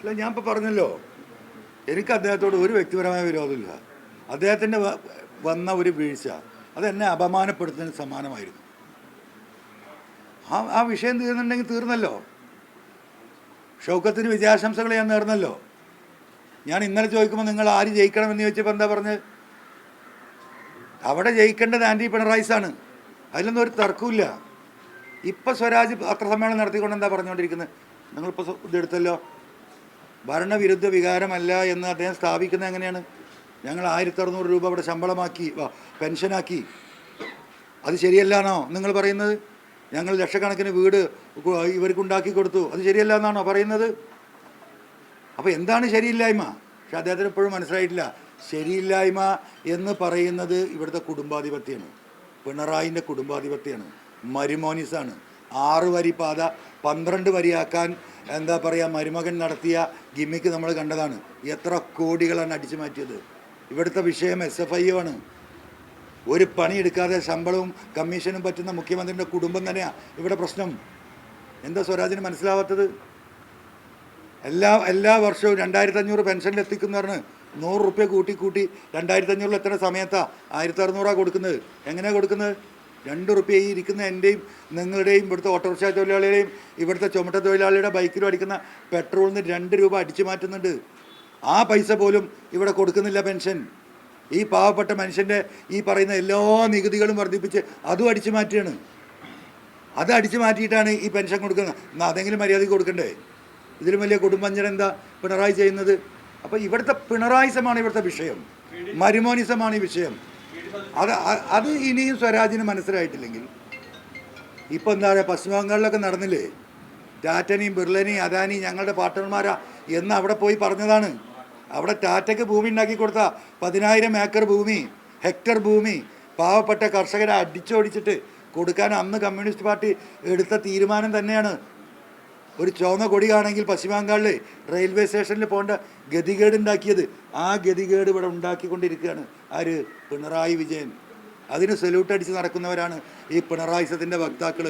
അല്ല, ഞാൻ ഇപ്പോൾ പറഞ്ഞല്ലോ, എനിക്ക് അദ്ദേഹത്തോട് ഒരു വ്യക്തിപരമായ വിരോധമില്ല. അദ്ദേഹത്തിൻ്റെ വന്ന ഒരു വീഴ്ച അത് എന്നെ അപമാനപ്പെടുത്തുന്നതിന് സമാനമായിരുന്നു. ആ വിഷയം തീർന്നുണ്ടെങ്കിൽ തീർന്നല്ലോ. ഷൗക്കത്തിന് വിജയാശംസകൾ ഞാൻ നേർന്നല്ലോ. ഞാൻ ഇന്നലെ ചോദിക്കുമ്പോൾ നിങ്ങൾ ആര് ജയിക്കണമെന്ന് ചോദിച്ചപ്പോൾ എന്താ പറഞ്ഞത്? അവിടെ ജയിക്കേണ്ടത് ആൻറ്റി പിണറായിസാണ്. അതിലൊന്നും ഒരു തർക്കമില്ല. ഇപ്പം സ്വരാജ് പത്രസമ്മേളനം നടത്തിക്കൊണ്ട് എന്താ പറഞ്ഞുകൊണ്ടിരിക്കുന്നത്? നിങ്ങളിപ്പോൾ ഇതെടുത്തല്ലോ, ഭരണവിരുദ്ധ വികാരമല്ല എന്ന് അദ്ദേഹം സ്ഥാപിക്കുന്നത് എങ്ങനെയാണ്? ഞങ്ങൾ 1600 രൂപ ഇവിടെ ശമ്പളമാക്കി, പെൻഷനാക്കി, അത് ശരിയല്ലാന്നോ നിങ്ങൾ പറയുന്നത്? ഞങ്ങൾ ലക്ഷക്കണക്കിന് വീട് ഇവർക്കുണ്ടാക്കി കൊടുത്തു, അത് ശരിയല്ല എന്നാണോ പറയുന്നത്? അപ്പോൾ എന്താണ് ശരിയില്ലായ്മ? പക്ഷെ അദ്ദേഹത്തിന് എപ്പോഴും മനസ്സിലായിട്ടില്ല. ശരിയില്ലായ്മ എന്ന് പറയുന്നത് ഇവിടുത്തെ കുടുംബാധിപത്യമാണ്, പിണറായിൻ്റെ കുടുംബാധിപത്യമാണ്, മരുമോനിസാണ്. 6 വരി പാത 12 വരിയാക്കാൻ എന്താ പറയുക, മരുമകൻ നടത്തിയ ഗിമ്മിക്ക് നമ്മൾ കണ്ടതാണ്. എത്ര കോടികളാണ് അടിച്ചു മാറ്റിയത്. ഇവിടുത്തെ വിഷയം SFI ആണ്. ഒരു പണിയെടുക്കാതെ ശമ്പളവും കമ്മീഷനും പറ്റുന്ന മുഖ്യമന്ത്രിയുടെ കുടുംബം തന്നെയാണ് ഇവിടെ പ്രശ്നം. എന്താ സ്വരാജിന് മനസ്സിലാവാത്തത്? എല്ലാ വർഷവും 2500 പെൻഷനിൽ എത്തിക്കുന്ന പറഞ്ഞ് 100 റുപ്യ കൂട്ടി 2500 എത്തുന്ന സമയത്താണ് 1600 കൊടുക്കുന്നത്. എങ്ങനെയാണ് കൊടുക്കുന്നത്? 2 റുപ്യ ഈ ഇരിക്കുന്ന എൻ്റെയും നിങ്ങളുടെയും ഇവിടുത്തെ ഓട്ടോറിക്ഷ തൊഴിലാളികളുടെയും ഇവിടുത്തെ ചുമട്ട തൊഴിലാളിയുടെ ബൈക്കിലും അടിക്കുന്ന പെട്രോളിന് 2 രൂപ അടിച്ചു മാറ്റുന്നുണ്ട്. ആ പൈസ പോലും ഇവിടെ കൊടുക്കുന്നില്ല പെൻഷൻ. ഈ പാവപ്പെട്ട മനുഷ്യൻ്റെ ഈ പറയുന്ന എല്ലാ നികുതികളും വർദ്ധിപ്പിച്ച് അതും അടിച്ചു മാറ്റുകയാണ്. അത് അടിച്ചു മാറ്റിയിട്ടാണ് ഈ പെൻഷൻ കൊടുക്കുന്നത്. എന്നാൽ അതെങ്കിലും മര്യാദയ്ക്ക് കൊടുക്കണ്ടേ? ഇതിലും വലിയ കുടുംബഞ്ചന എന്താ പിണറായി ചെയ്യുന്നത്? അപ്പോൾ ഇവിടുത്തെ പിണറായിസമാണ് ഇവിടുത്തെ വിഷയം, മരുമോനിസമാണ് ഈ വിഷയം. അത് ഇനിയും സ്വരാജിന് മനസ്സിലായിട്ടില്ലെങ്കിൽ, ഇപ്പോൾ എന്താ പറയുക, പശ്ചിമ ബംഗാളിലൊക്കെ നടന്നില്ലേ, ടാറ്റനെയും ബിർളനെയും അദാനിയും ഞങ്ങളുടെ പാർട്ട്ണർമാരാ എന്ന് അവിടെ പോയി പറഞ്ഞതാണ്. അവിടെ ടാറ്റയ്ക്ക് ഭൂമി ഉണ്ടാക്കി കൊടുത്ത 10,000 ഏക്കർ ഭൂമി, ഹെക്ടർ ഭൂമി പാവപ്പെട്ട കർഷകരെ അടിച്ചോടിച്ചിട്ട് കൊടുക്കാൻ അന്ന് കമ്മ്യൂണിസ്റ്റ് പാർട്ടി എടുത്ത തീരുമാനം തന്നെയാണ്. ഒരു ചുവന്ന കൊടിയാണെങ്കിൽ പശ്ചിമ ബംഗാളിൽ റെയിൽവേ സ്റ്റേഷനിൽ പോകേണ്ട ഗതികേട് ഉണ്ടാക്കിയത്. ആ ഗതികേട് ഇവിടെ ഉണ്ടാക്കിക്കൊണ്ടിരിക്കുകയാണ് ആര്? പിണറായി വിജയൻ. അതിന് സല്യൂട്ട് അടിച്ച് നടക്കുന്നവരാണ് ഈ പിണറായിസത്തിൻ്റെ വക്താക്കൾ.